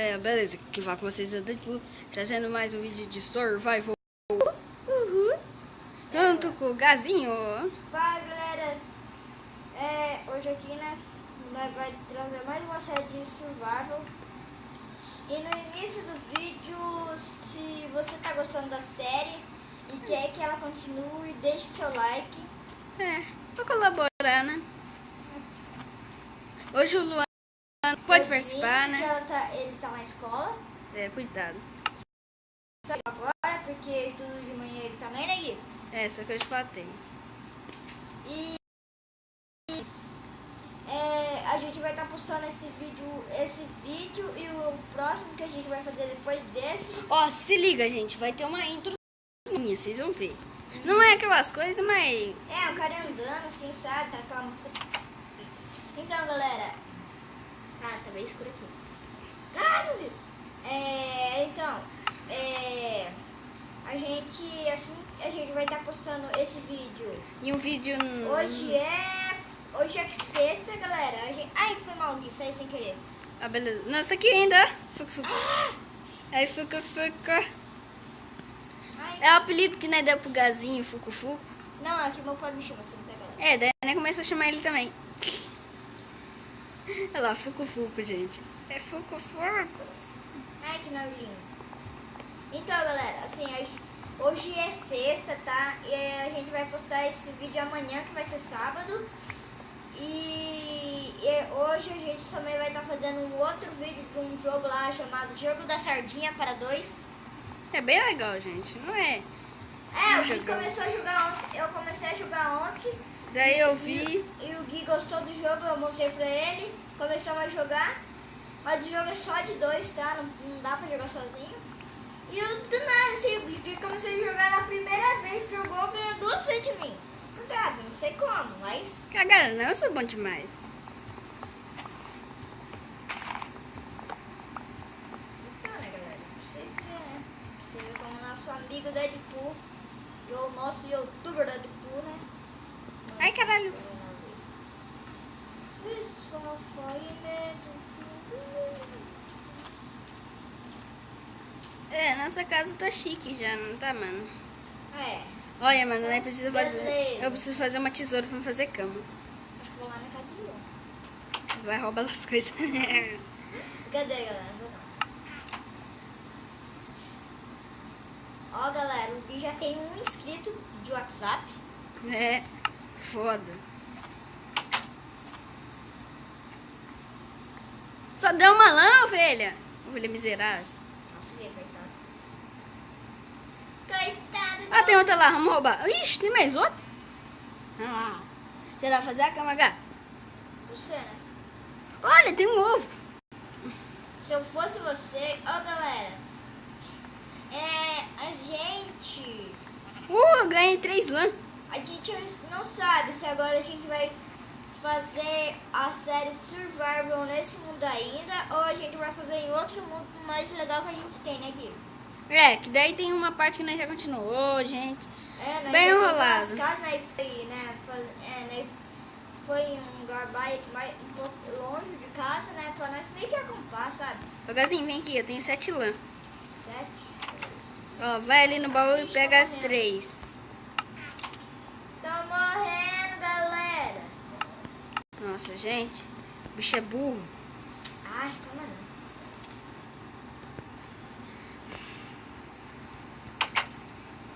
galera, beleza? Que vai com vocês, eu tô tipo, trazendo mais um vídeo de Survival junto com o Gazinho. Fala galera, hoje aqui né, nós vai trazer mais uma série de Survival. E no início do vídeo, se você tá gostando da série e quer que ela continue, deixe seu like. Pra colaborar, né? Hoje o Luan pode participar, né? Ele tá na escola. Cuidado. Só agora, porque estudo de manhã ele também, né, Gui? Só que eu te falei. E a gente vai estar postando esse vídeo e o próximo que a gente vai fazer depois desse. Ó, se liga, gente, vai ter uma intro minha, vocês vão ver. Não é aquelas coisas, mas... o cara andando assim, sabe? Tá aquela música. Então, galera... Cara, tá bem escuro aqui. Meu Deus! A gente vai estar postando esse vídeo. E um vídeo... Hoje é sexta, galera. Ai, foi mal, Gui, isso aí sem querer. Ah, beleza. Nossa, aqui ainda. Fuca. Aí, fuca. É o apelido que nós deu pro Gazinho, Fuco. Não, aqui meu pai me chama, você não tá galera. Daí nós começa a chamar ele também. Olha lá, Fuco, gente. É Fuco. Ai, que novinho. Então, galera, assim, hoje é sexta, tá? E a gente vai postar esse vídeo amanhã, que vai ser sábado. E hoje a gente também vai estar fazendo um outro vídeo de um jogo lá chamado Jogo da Sardinha para 2. É bem legal, gente, não é? O Gui começou a jogar ontem, eu comecei a jogar ontem. Daí eu vi. E o Gui gostou do jogo, eu mostrei pra ele, começamos a jogar. Mas o jogo é só de 2, tá? Não dá pra jogar sozinho. E eu, do nada, assim, o Gui começou a jogar na primeira vez, jogou, ganhou 2 vezes de mim. Cagado, não sei como, mas... Cagada, não, eu sou bom demais. Então, né, galera? Pra vocês verem, né? Pra você ver como nosso amigo Deadpool e o nosso youtuber Deadpool, né? Ai, caralho. Isso foi medo. Nossa casa tá chique já, não tá, mano? Olha, Olha, mano, nós precisa fazer... beleza. Eu preciso fazer uma tesoura pra fazer cama. Acho que vou lá na casa do Luan. Vai roubar as coisas. Cadê, galera? Não vou não. Ó, galera, o Gui já tem um inscrito de WhatsApp. Foda. Só deu uma lã, ovelha. Ovelha miserável. Nossa, Gui, coitado. Coitado. Ah, tem outra lá, vamos roubar. Ixi, tem mais outra? Já dá pra fazer a cama, gato? Você, né? Olha, tem um ovo. Se eu fosse você... Ó, galera. A gente... Ganhei 3 lã. A gente não sabe se agora a gente vai fazer a série Survival nesse mundo ainda ou a gente vai fazer em outro mundo mais legal que a gente tem, né, Gui? Que daí tem uma parte que nós já continuou, gente. Bem já enrolado. tem umas casas, né, foi em um lugar um pouco longe de casa, né, pra nós meio que acampar, sabe? Ô, Gazinho, vem aqui, eu tenho 7 lã. 7. Ó, vai ali no baú e pega 3. Tô morrendo, galera. Nossa, gente, o bicho é burro. Ai, calma não.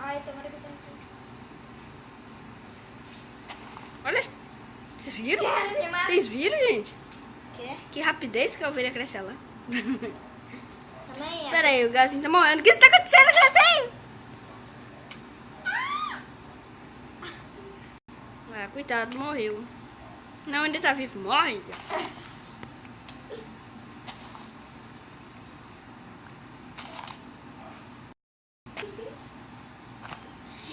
Ai, tomara que eu tenho aqui. Olha, vocês viram? Quero me matar. Vocês viram, gente? Quê? Que rapidez que a ovelha cresce lá. Também é. Pera aí, o Gazinho tá morrendo. O que está acontecendo, Gazinho? Coitado, morreu. Não, ainda tá vivo. Morre ainda.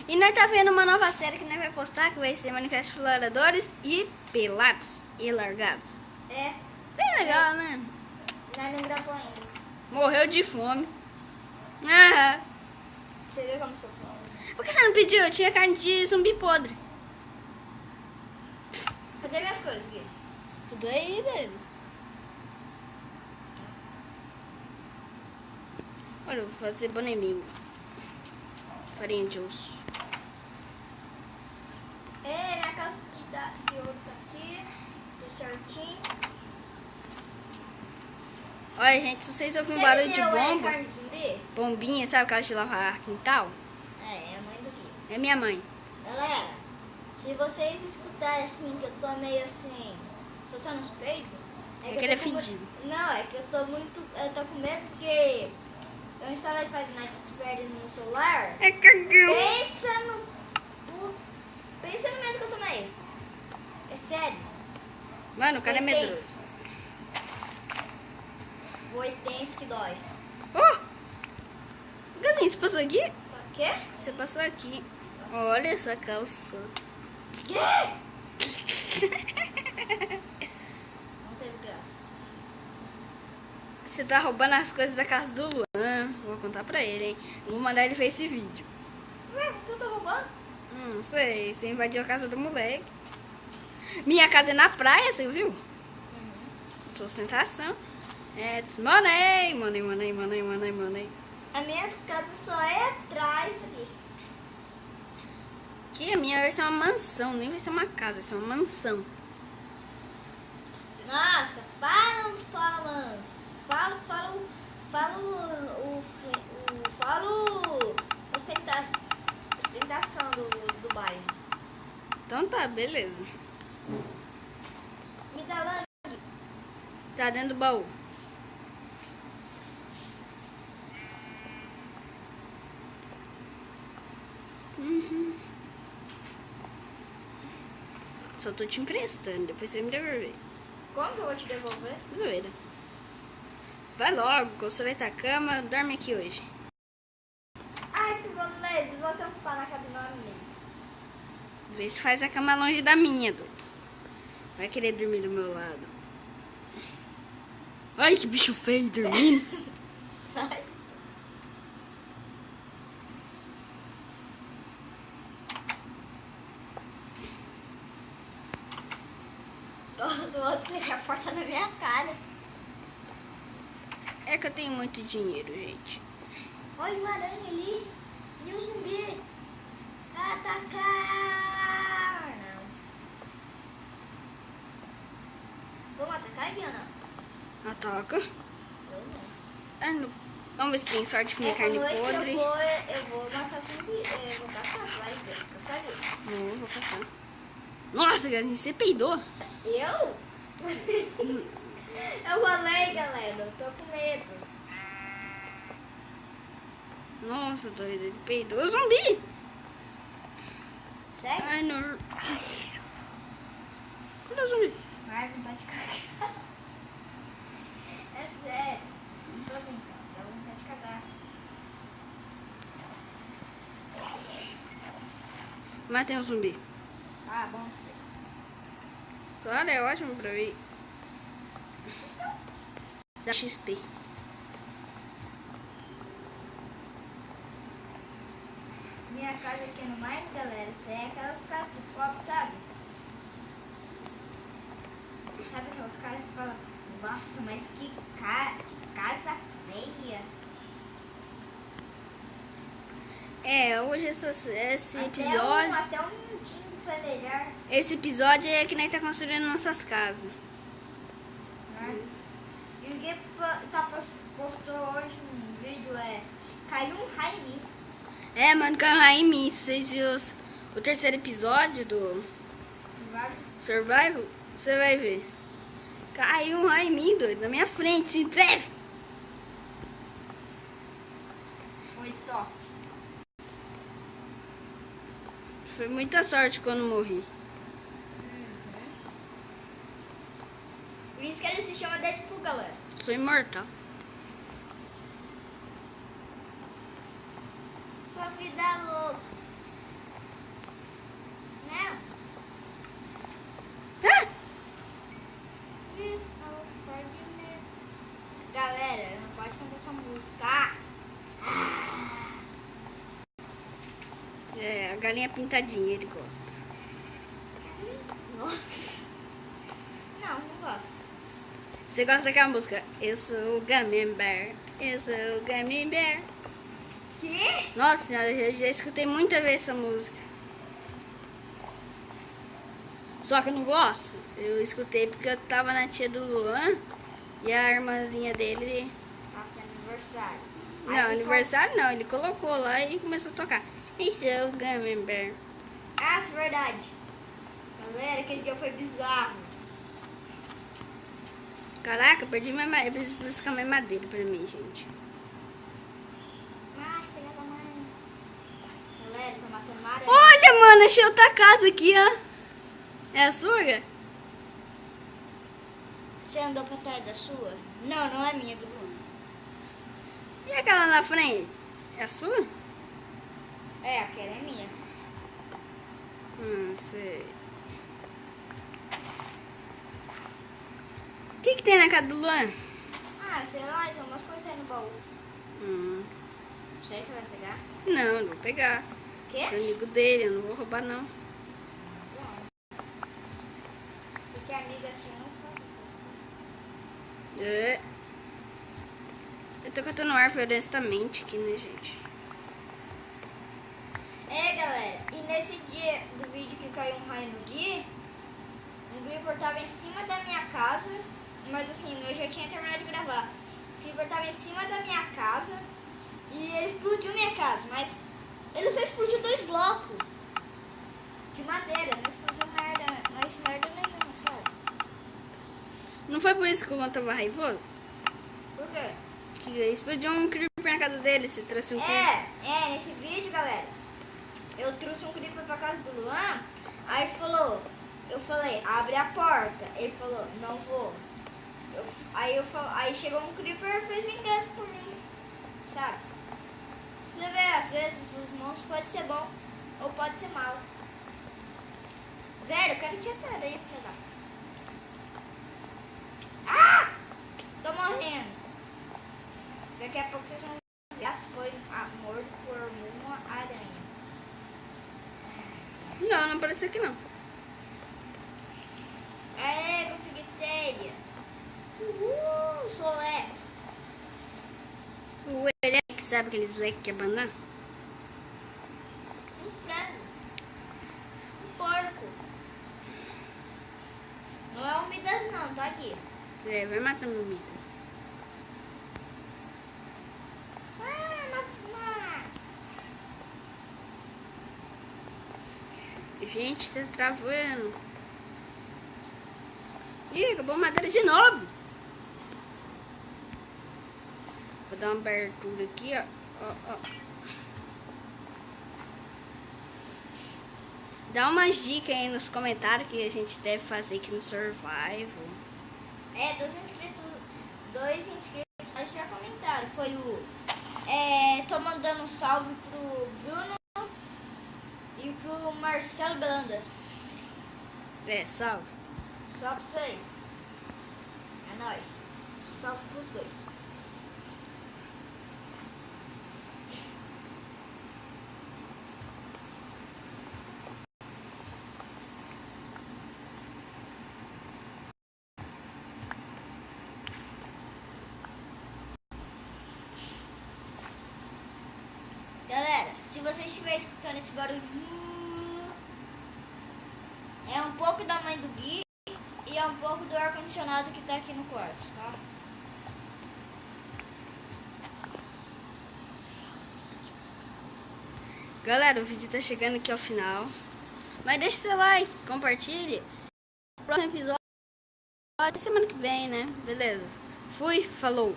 E nós tá vendo uma nova série que nós vai postar, que vai ser Minecraft Exploradores e Pelados e Largados. Bem legal, né? Nós não gravou ainda. Morreu de fome. Você viu como sou fome? Por que você não pediu? Eu tinha carne de zumbi podre. Cadê minhas coisas, Gui? Tudo aí, dele. Olha, eu vou fazer boneminho. Farinha de osso. Minha calça de ouro tá aqui. Tudo certinho. Olha, gente, se vocês ouvirem um barulho de bomba, carne de zumbi? bombinha, sabe aquela de lavar quintal? É a mãe do Gui. É minha mãe. Galera, se vocês escutarem assim, que eu tô meio assim, soltando os peitos, É que que ele eu é tô com fedido. Não, é que eu tô com medo porque eu instalei Five Nights at Freddy's no celular. É cagão. Pensa no medo que eu tomei. É sério. Mano, o cara é Foi medroso. Foi tenso que dói. Oh! Gazinho, você passou aqui? O quê? Você passou aqui. Olha essa calça. Quê? Não teve graça. Você tá roubando as coisas da casa do Luan. Vou contar pra ele, hein? Eu vou mandar ele ver esse vídeo. Ué, o que eu tô roubando? Não sei, você invadiu a casa do moleque. Minha casa é na praia, você viu? Sustentação. It's money, money, money, money, money, money. A minha casa só é atrás ali. Aqui a minha vai ser uma mansão, nem vai ser uma casa, vai ser uma mansão. Nossa, ostentação do bairro. Então tá, beleza. Me dá lá. Tá dentro do baú. Só tô te emprestando, depois você me devolver. Como que eu vou te devolver? Zoeira. Vai logo, consoleta a cama, dorme aqui hoje. Ai, que beleza. Vou acampar na casa do meu amigo. Vê se faz a cama longe da minha, doido. Vai querer dormir do meu lado. Ai, que bicho feio dormindo. Sai. Nossa, o outro pegar a porta na minha cara. É que eu tenho muito dinheiro, gente. Olha uma aranha ali. E o zumbi. Atacar. Não. Vamos atacar, Guiana? Ataca. Eu não. Ah, não. Vamos ver se tem sorte com minha Essa carne noite podre. eu vou matar zumbi. Eu vou caçar, você vai ver. Caçar ele. Vou passar. Nossa, Gazinho, você peidou? Eu? Eu falei, galera. Eu tô com medo. Nossa, doido, ele peidou. Zumbi! Sério? Ai, não. Cadê o zumbi? Ai, vontade de cagar. É sério. Não tô brincando. Dá vontade de cagar. Matei um zumbi. Ah, bom pra você. Claro, é ótimo pra mim. Dá XP. Minha casa aqui no mar, galera, isso aí é aquelas casas do copo, sabe? Sabe aquelas casas que falam, nossa, mas que casa feia. É, hoje esse episódio. Até um minutinho foi melhor. Esse episódio é que nós tá construindo nossas casas. Né? E ninguém postou hoje um vídeo, caiu um raio em mim. É, mano, caiu em mim. Se vocês viram o terceiro episódio do Survival, você vai ver. Caiu um raio em mim, doido, na minha frente, em pé. Foi top. Foi muita sorte quando morri. Por isso que ele se chama Deadpool, galera. Sou imortal. Sua vida é louca. Né? Ah! Isso, galera, não pode cantar essa música. É, a galinha pintadinha, ele gosta. Nossa. Não gosto. Você gosta daquela música? Eu sou o Gummy Bear. Eu sou o Gummy Bear. Que? Nossa senhora, eu já escutei muita vez essa música. Só que eu não gosto. Eu escutei porque eu tava na tia do Luan e a irmãzinha dele. Acho aniversário. Não, aniversário não. Ele colocou lá e começou a tocar. Isso é o Gummy Bear. Ah, isso é verdade. Galera, aquele dia foi bizarro. Caraca, eu perdi minha madeira. Eu preciso buscar minha madeira pra mim, gente. Ai, filha da mãe. Galera, tô matando uma aranha. Olha, mano, achei outra casa aqui, ó. É a sua? Você andou pra trás da sua? Não, não é minha, do Bruno. E aquela na frente? É a sua? É, aquela é minha. Não sei. O que tem na casa do Luan? Ah, sei lá, tem umas coisas aí no baú. Sério que você vai pegar? Não, não vou pegar. Quê? Sou amigo dele, eu não vou roubar, não. Porque amiga assim não faz essas coisas. É. Eu tô cantando ar honestamente aqui, né, gente? É, galera, e nesse dia do vídeo que caiu um raio no Gui, um Creeper tava em cima da minha casa, mas assim, eu já tinha terminado de gravar. O Creeper tava em cima da minha casa e ele explodiu minha casa, mas ele só explodiu 2 blocos de madeira, não explodiu merda nenhuma, sabe? Não foi por isso que o Luan tava raivoso? Por quê? Que explodiu um creeper na casa dele, se trouxe um creeper. Nesse vídeo, galera, eu trouxe um Creeper pra casa do Luan, aí eu falei, abre a porta. Ele falou, não vou. Aí chegou um Creeper e fez vingança por mim, sabe? Você vê, às vezes os monstros podem ser bom ou pode ser mal. Velho, eu quero te essa aranha, filha da... Ah! Tô morrendo. Daqui a pouco vocês vão ver. Já foi morto por uma aranha. Não, não apareceu aqui não. Aê, consegui telha. Sou elétrico. O Eric sabe aqueles leques que é banana? Um frango. Um porco. Não é umidade não, tá aqui. É, vai matando mitas. Gente, tá travando. Ih, acabou a madeira de novo. Vou dar uma abertura aqui, ó. Ó. Dá umas dicas aí nos comentários que a gente deve fazer aqui no Survival. É, dois inscritos já comentaram. Foi o... tô mandando um salve pro Bruno e pro Marcelo Belanda. É, salve. Só pra vocês. É nóis. Salve pros dois. Galera, se vocês estiverem escutando esse barulho, é um pouco da mãe do Gui e é um pouco do ar-condicionado que tá aqui no quarto, tá? Galera, o vídeo tá chegando aqui ao final. Mas deixa seu like, compartilhe. Próximo episódio semana que vem, né? Beleza? Fui, falou.